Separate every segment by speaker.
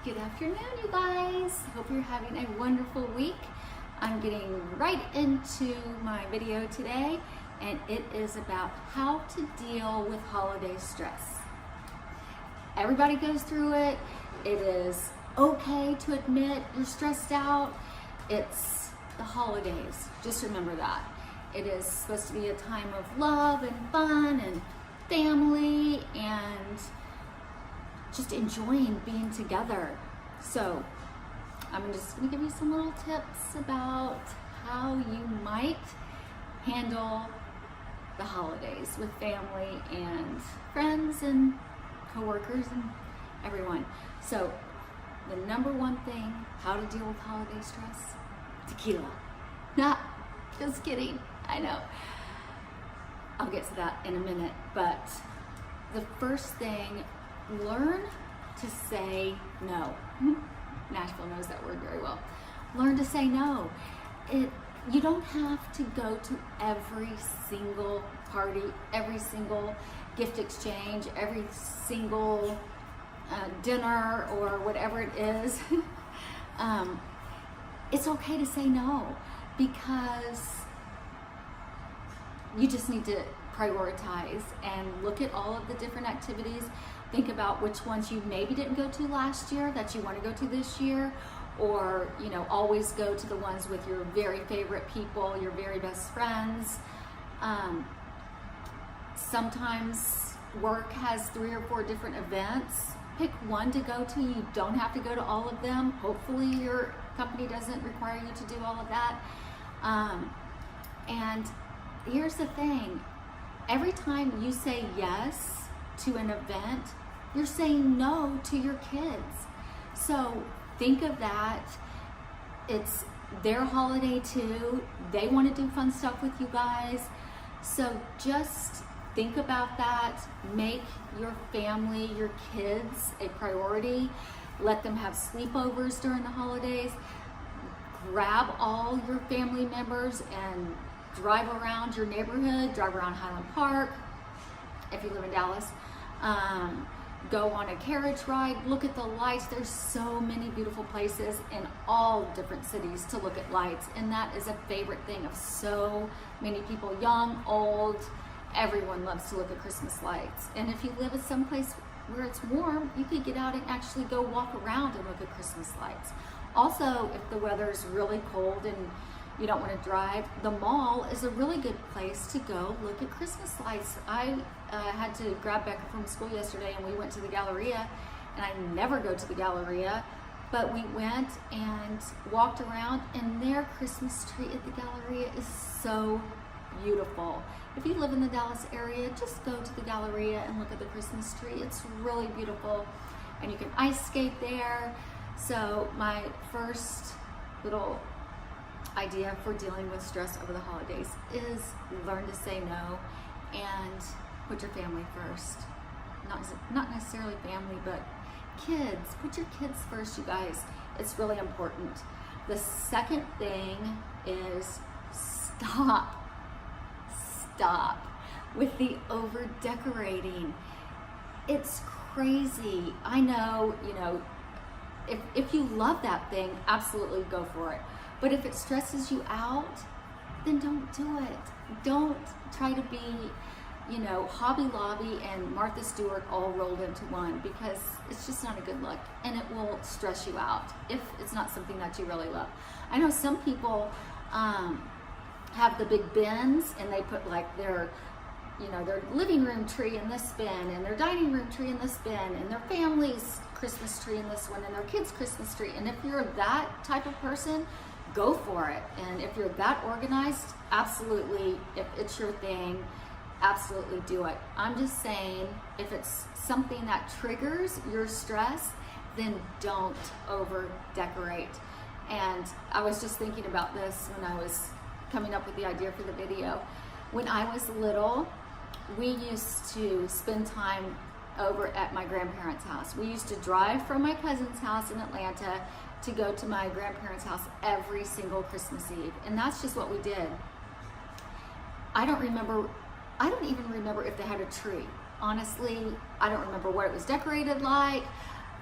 Speaker 1: Good afternoon, you guys. Hope you're having a wonderful week. I'm getting right into my video today, and it is about how to deal with holiday stress. Everybody goes through it. It is okay to admit you're stressed out. It's the holidays. Just remember that. It is supposed to be a time of love and fun and family and just enjoying being together. So I'm just going to give you some little tips about how you might handle the holidays with family and friends and coworkers and everyone. So the number one thing, how to deal with holiday stress: tequila. Not just kidding, I know. I'll get to that in a minute, but the first thing, learn to say no. Nashville knows that word very well. Learn to say no. You don't have to go to every single party, every single gift exchange, every single dinner or whatever it is. It's okay to say no, because you just need to prioritize and look at all of the different activities. Think about which ones you maybe didn't go to last year that you want to go to this year, or always go to the ones with your very favorite people, your very best friends. Sometimes work has 3 or 4 different events. Pick one to go to. You don't have to go to all of them. Hopefully your company doesn't require you to do all of that. And here's the thing, every time you say yes to an event, you're saying no to your kids. So think of that. It's their holiday too. They want to do fun stuff with you guys. So just think about that. Make your family, your kids, a priority. Let them have sleepovers during the holidays. Grab all your family members and drive around your neighborhood, drive around Highland Park if you live in Dallas. Go on a carriage ride, look at the lights. There's so many beautiful places in all different cities to look at lights, and that is a favorite thing of so many people, young, old. Everyone loves to look at Christmas lights. And if you live in some place where it's warm, you could get out and actually go walk around and look at Christmas lights. Also, if the weather is really cold and you don't want to drive, the mall is a really good place to go look at Christmas lights. I had to grab Becca from school yesterday, and we went to the Galleria, and I never go to the Galleria, but we went and walked around, and their Christmas tree at the Galleria is so beautiful. If you live in the Dallas area, just go to the Galleria and look at the Christmas tree. It's really beautiful, and you can ice skate there. So my first little idea for dealing with stress over the holidays is learn to say no and put your family first. Not necessarily family, but kids. Put your kids first, you guys. It's really important. The second thing is stop with the over decorating. It's crazy. I know, if you love that thing, absolutely go for it. But if it stresses you out, then don't do it. Don't try to be, Hobby Lobby and Martha Stewart all rolled into one, because it's just not a good look, and it will stress you out if it's not something that you really love. I know some people have the big bins, and they put like their living room tree in this bin, and their dining room tree in this bin, and their family's Christmas tree in this one, and their kids' Christmas tree. And if you're that type of person, go for it. And if you're that organized, absolutely, if it's your thing, absolutely do it. I'm just saying, if it's something that triggers your stress, then don't over decorate. And I was just thinking about this when I was coming up with the idea for the video. When I was little, we used to spend time over at my grandparents' house. We used to drive from my cousin's house in Atlanta to go to my grandparents' house every single Christmas Eve. And that's just what we did. I don't even remember if they had a tree. Honestly, I don't remember what it was decorated like.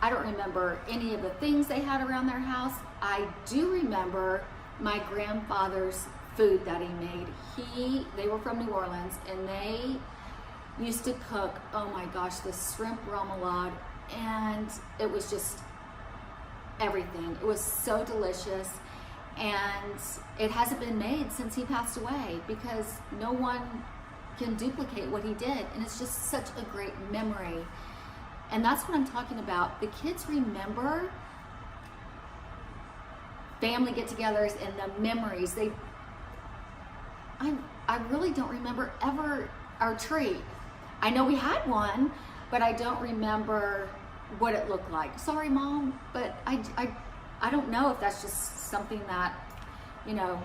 Speaker 1: I don't remember any of the things they had around their house. I do remember my grandfather's food that he made. They were from New Orleans, and they used to cook, oh my gosh, the shrimp remoulade, and it was just everything. It was so delicious, and it hasn't been made since he passed away because no one can duplicate what he did, and it's just such a great memory. And that's what I'm talking about. The kids remember family get-togethers and the memories. I really don't remember ever our tree. I know we had one, but I don't remember what it looked like. Sorry, Mom, but I don't know if that's just something that, you know,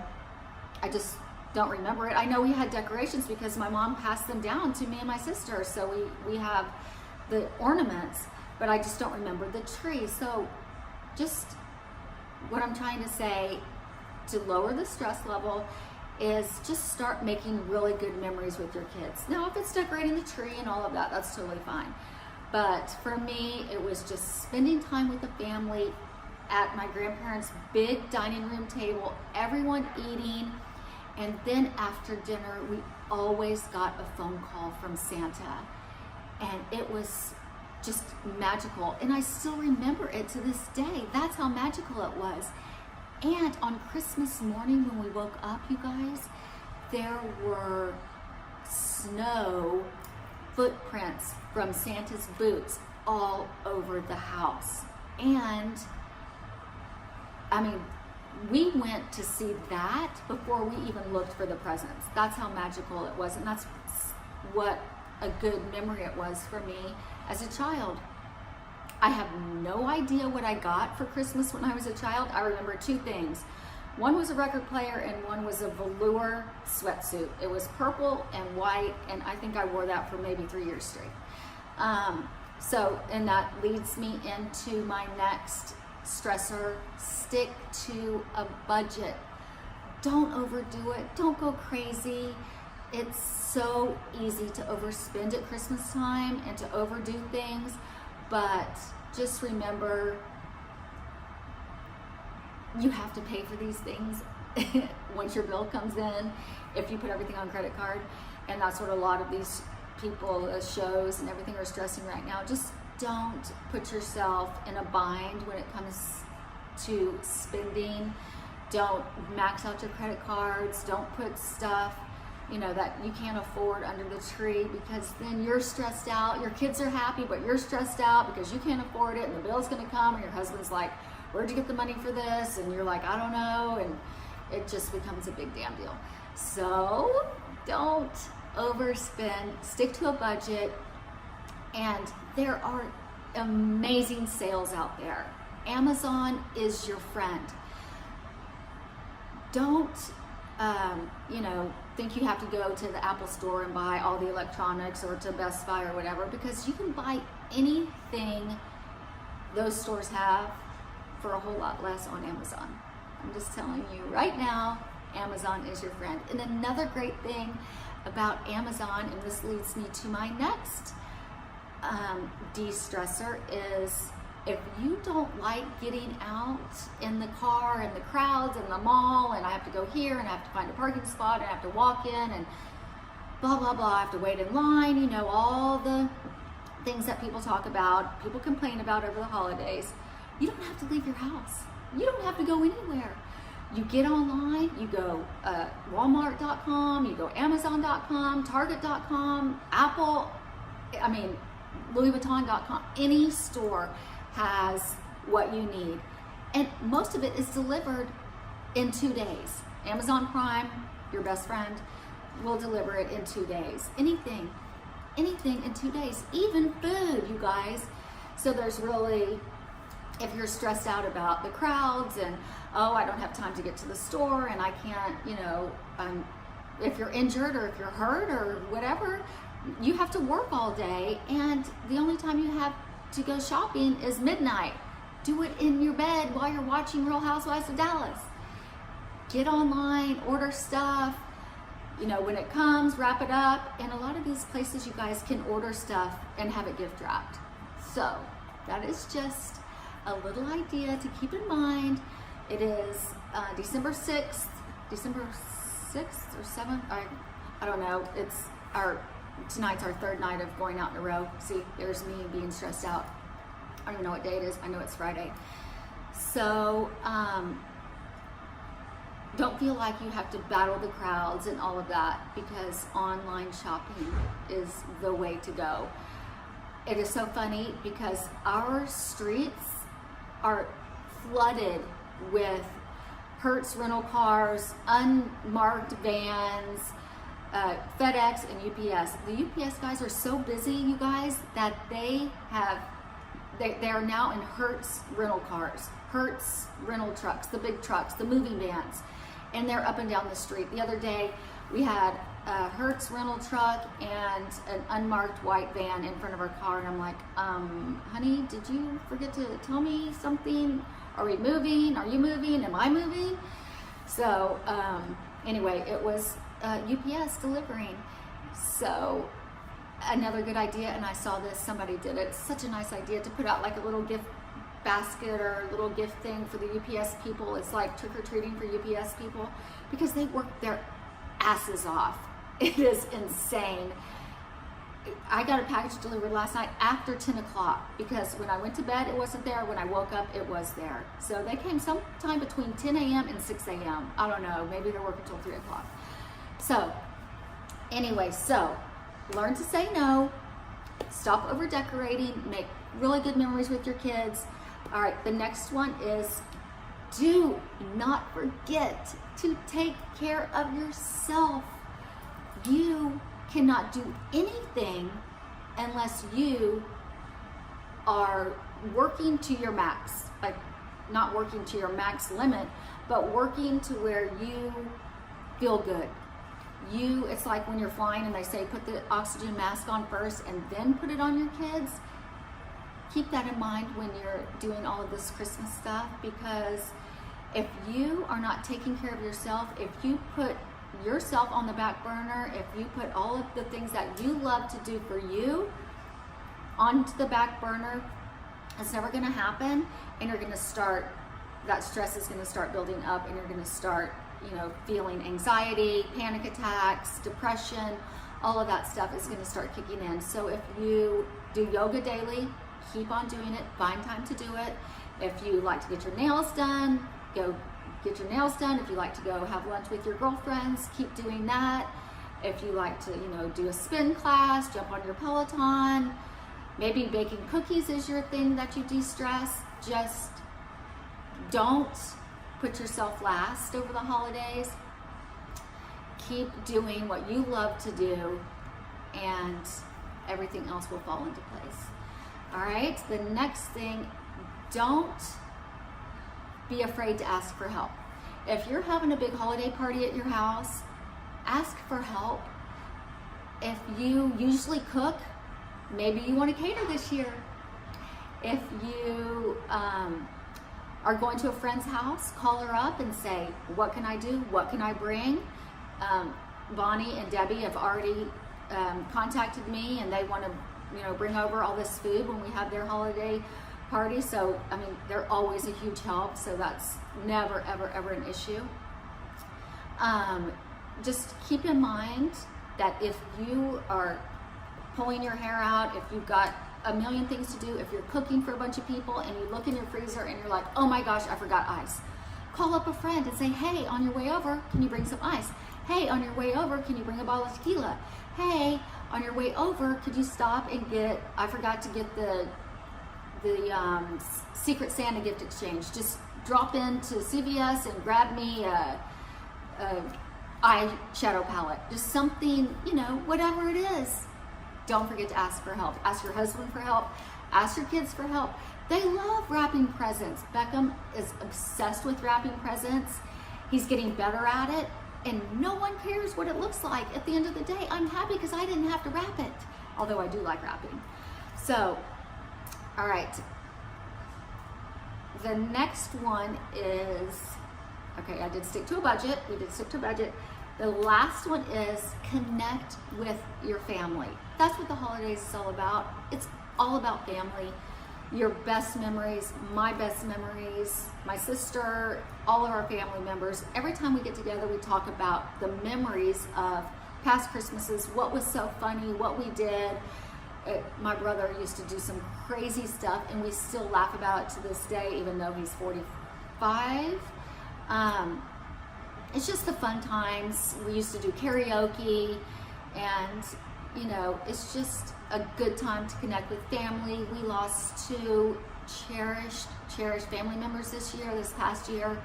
Speaker 1: I just don't remember it. I know we had decorations because my mom passed them down to me and my sister, so we have the ornaments, but I just don't remember the tree. So just what I'm trying to say to lower the stress level is just start making really good memories with your kids. Now, if it's decorating the tree and all of that, that's totally fine. But for me, it was just spending time with the family at my grandparents' big dining room table, everyone eating, and then after dinner, we always got a phone call from Santa. And it was just magical. And I still remember it to this day. That's how magical it was. And on Christmas morning when we woke up, you guys, there were snow footprints from Santa's boots all over the house. And I mean, we went to see that before we even looked for the presents. That's how magical it was. And that's what a good memory it was for me as a child. I have no idea what I got for Christmas when I was a child. I remember two things. One was a record player and one was a velour sweatsuit. It was purple and white, and I think I wore that for maybe 3 years straight. And that leads me into my next stressor. Stick to a budget. Don't overdo it. Don't go crazy. It's so easy to overspend at Christmas time and to overdo things, but just remember, you have to pay for these things once your bill comes in, if you put everything on credit card. And that's what a lot of these people, shows and everything are stressing right now. Just don't put yourself in a bind when it comes to spending. Don't max out your credit cards. Don't put stuff, you know, that you can't afford under the tree, because then you're stressed out. Your kids are happy, but you're stressed out because you can't afford it, and the bill's gonna come, and your husband's like, where'd you get the money for this? And you're like, I don't know, and it just becomes a big damn deal. So don't overspend, stick to a budget, and there are amazing sales out there. Amazon is your friend. Don't think you have to go to the Apple store and buy all the electronics, or to Best Buy or whatever, because you can buy anything those stores have for a whole lot less on Amazon. I'm just telling you right now, Amazon is your friend. And another great thing about Amazon, and this leads me to my next de-stressor, is if you don't like getting out in the car and the crowds and the mall, and I have to go here and I have to find a parking spot and I have to walk in and blah, blah, blah, I have to wait in line, you know, all the things that people talk about, people complain about over the holidays, you don't have to leave your house. You don't have to go anywhere. You get online, you go Walmart.com, you go Amazon.com, Target.com, Apple, Louis Vuitton.com, any store has what you need. And most of it is delivered in 2 days. Amazon Prime, your best friend, will deliver it in 2 days. Anything in 2 days, even food, you guys. So there's really, if you're stressed out about the crowds and, oh, I don't have time to get to the store and I can't, if you're injured or if you're hurt or whatever, you have to work all day, and the only time you have to go shopping is midnight. Do it in your bed while you're watching Real Housewives of Dallas. Get online, order stuff, when it comes, wrap it up. And a lot of these places, you guys can order stuff and have it gift wrapped. So that is just a little idea to keep in mind. It is December 6th or 7th. I don't know. Tonight's our third night of going out in a row. See, there's me being stressed out. I don't even know what day it is. I know it's Friday. So don't feel like you have to battle the crowds and all of that, because online shopping is the way to go. It is so funny because our streets are flooded with Hertz rental cars, unmarked vans, FedEx and UPS. The UPS guys are so busy, you guys, that they are now in Hertz rental cars, Hertz rental trucks, the big trucks, the moving vans, and they're up and down the street. The other day we had a Hertz rental truck and an unmarked white van in front of our car, and I'm like, honey, did you forget to tell me something? Are we moving? Are you moving? Am I moving? So anyway, it was UPS delivering. So another good idea, and I saw this, somebody did it. It's such a nice idea to put out like a little gift basket or a little gift thing for the UPS people. It's like trick-or-treating for UPS people, because they work their asses off. It is insane. I got a package delivered last night after 10 o'clock because when I went to bed it wasn't there. When I woke up it was there. So they came sometime between 10 a.m. and 6 a.m. I don't know, maybe they're working until 3 o'clock. So anyway, so learn to say no, stop over decorating, make really good memories with your kids. All right, the next one is, do not forget to take care of yourself. You cannot do anything unless you are working to your max, like not working to your max limit, but working to where you feel good. It's like when you're flying and they say put the oxygen mask on first and then put it on your kids. Keep that in mind when you're doing all of this Christmas stuff, because if you are not taking care of yourself, if you put yourself on the back burner, if you put all of the things that you love to do for you onto the back burner, it's never going to happen, and you're going to start, that stress is going to start building up, and you're going to start, feeling anxiety, panic attacks, depression, all of that stuff is going to start kicking in. So if you do yoga daily, keep on doing it, find time to do it. If you like to get your nails done, go get your nails done. If you like to go have lunch with your girlfriends, keep doing that. If you like to, do a spin class, jump on your Peloton, maybe baking cookies is your thing that you de-stress. Just don't put yourself last over the holidays. Keep doing what you love to do, and everything else will fall into place. All right, the next thing, don't be afraid to ask for help. If you're having a big holiday party at your house, ask for help. If you usually cook, maybe you want to cater this year. If you are going to a friend's house, call her up and say, what can I do? What can I bring? Bonnie and Debbie have already contacted me, and they want to bring over all this food when we have their holiday party. So, they're always a huge help. So that's never, ever, ever an issue. Just keep in mind that if you are pulling your hair out, if you've got a million things to do, if you're cooking for a bunch of people and you look in your freezer and you're like, oh my gosh, I forgot ice. Call up a friend and say, hey, on your way over, can you bring some ice? Hey, on your way over, can you bring a bottle of tequila? Hey, on your way over, could you stop and I forgot to get the Secret Santa gift exchange. Just drop into CVS and grab me a eyeshadow palette. Just something, whatever it is. Don't forget to ask for help. Ask your husband for help. Ask your kids for help. They love wrapping presents. Beckham is obsessed with wrapping presents. He's getting better at it, and no one cares what it looks like. At the end of the day, I'm happy because I didn't have to wrap it, although I do like wrapping. So, all right. The next one is, okay, I did stick to a budget. We did stick to a budget. The last one is connect with your family. That's what the holidays is all about. It's all about family. your best memories, my best memories, my sister, all of our family members. Every time we get together, we talk about the memories of past Christmases, what was so funny, what we did. My brother used to do some crazy stuff, and we still laugh about it to this day, even though he's 45. It's just the fun times. We used to do karaoke, and you know, it's just a good time to connect with family. We lost two cherished family members this past year,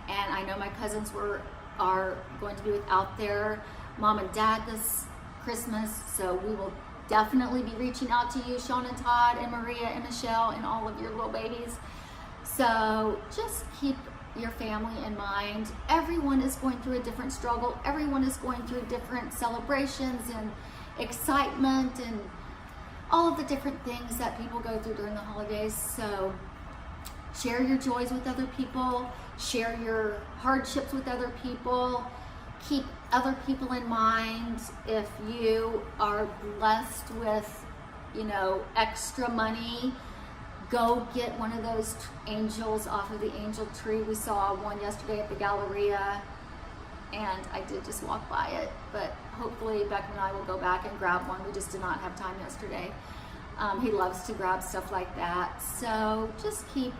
Speaker 1: and I know my cousins are going to be without their mom and dad this Christmas, so we will definitely be reaching out to you, Sean and Todd and Maria and Michelle and all of your little babies. So just keep your family in mind. Everyone is going through a different struggle. Everyone is going through different celebrations and excitement and all of the different things that people go through during the holidays. So share your joys with other people, share your hardships with other people, keep other people in mind. If you are blessed with, you know, extra money, go get one of those angels off of the angel tree. We saw one yesterday at the Galleria, and I did just walk by it, but hopefully Beckham and I will go back and grab one. We just did not have time yesterday. He loves to grab stuff like that. So just keep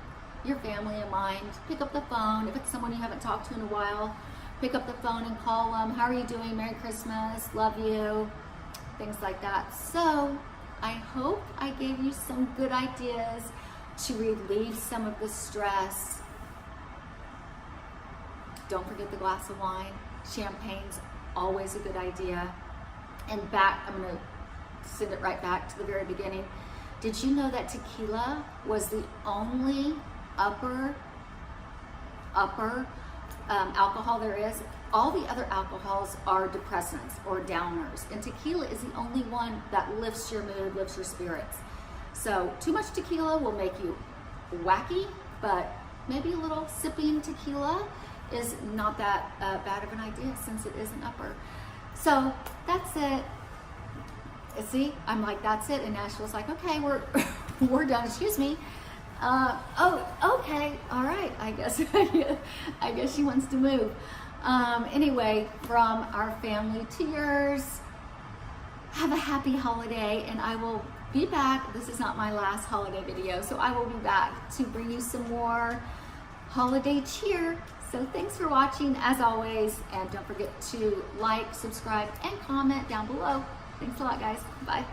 Speaker 1: your family in mind. Pick up the phone. If it's someone you haven't talked to in a while, pick up the phone and call them. How are you doing? Merry Christmas. Love you. Things like that. So I hope I gave you some good ideas to relieve some of the stress. Don't forget the glass of wine. Champagne's always a good idea. And I'm going to send it right back to the very beginning. Did you know that tequila was the only upper alcohol there is? All the other alcohols are depressants or downers, and tequila is the only one that lifts your mood, lifts your spirits. So too much tequila will make you wacky, but maybe a little sipping tequila is not that bad of an idea, since it is an upper. So that's it. See, I'm like, that's it, and Nashville's like, okay, we're done. Excuse me. Oh, okay, all right. I guess she wants to move. Anyway, from our family to yours, have a happy holiday, and I will be back. This is not my last holiday video, so I will be back to bring you some more holiday cheer. So thanks for watching, as always, and don't forget to like, subscribe, and comment down below. Thanks a lot, guys. Bye.